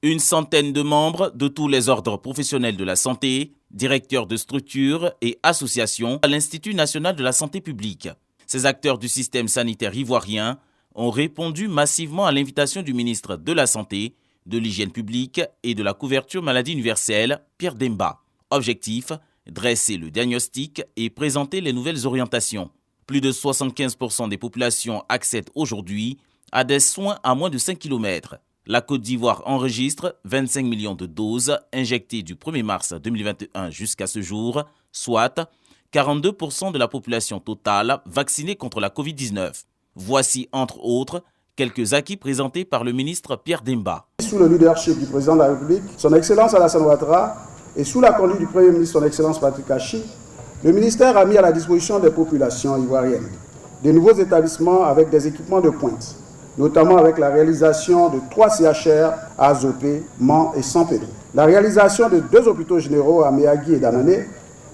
Une centaine de membres de tous les ordres professionnels de la santé, directeurs de structures et associations à l'Institut national de la santé publique. Ces acteurs du système sanitaire ivoirien ont répondu massivement à l'invitation du ministre de la Santé, de l'Hygiène publique et de la couverture maladie universelle, Pierre Demba. Objectif, dresser le diagnostic et présenter les nouvelles orientations. Plus de 75% des populations accèdent aujourd'hui à des soins à moins de 5 km. La Côte d'Ivoire enregistre 25 millions de doses injectées du 1er mars 2021 jusqu'à ce jour, soit 42% de la population totale vaccinée contre la Covid-19. Voici, entre autres, quelques acquis présentés par le ministre Pierre Demba. Sous le leadership du président de la République, son Excellence Alassane Ouattara, et sous la conduite du Premier ministre, son Excellence Patrick Achi, le ministère a mis à la disposition des populations ivoiriennes de nouveaux établissements avec des équipements de pointe, notamment avec la réalisation de 3 CHR à Azopé, Mans et San Pedro, la réalisation de 2 hôpitaux généraux à Méagui et Danané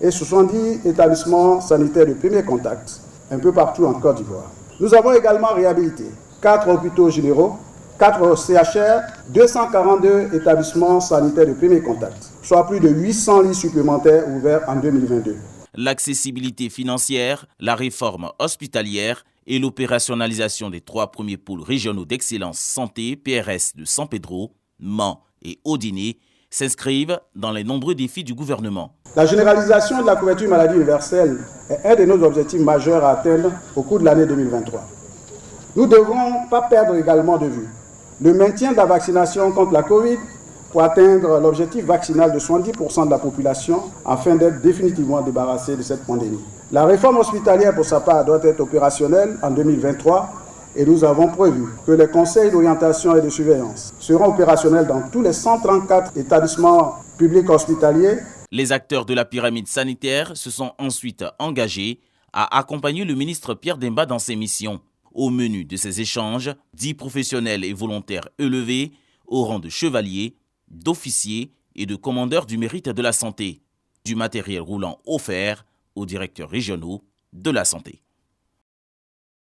et 70 établissements sanitaires de premier contact, un peu partout en Côte d'Ivoire. Nous avons également réhabilité 4 hôpitaux généraux, 4 CHR, 242 établissements sanitaires de premier contact, soit plus de 800 lits supplémentaires ouverts en 2022. L'accessibilité financière, la réforme hospitalière et l'opérationnalisation des 3 premiers pôles régionaux d'excellence santé PRS de San Pedro, Mans et Odiné s'inscrivent dans les nombreux défis du gouvernement. La généralisation de la couverture maladie universelle est un de nos objectifs majeurs à atteindre au cours de l'année 2023. Nous ne devrons pas perdre également de vue le maintien de la vaccination contre la Covid pour atteindre l'objectif vaccinal de 70% de la population afin d'être définitivement débarrassé de cette pandémie. La réforme hospitalière, pour sa part, doit être opérationnelle en 2023 et nous avons prévu que les conseils d'orientation et de surveillance seront opérationnels dans tous les 134 établissements publics hospitaliers. Les acteurs de la pyramide sanitaire se sont ensuite engagés à accompagner le ministre Pierre Demba dans ses missions. Au menu de ces échanges, 10 professionnels et volontaires élevés au rang de chevaliers, d'officiers et de commandeurs du mérite de la santé. Du matériel roulant offert aux directeurs régionaux de la santé.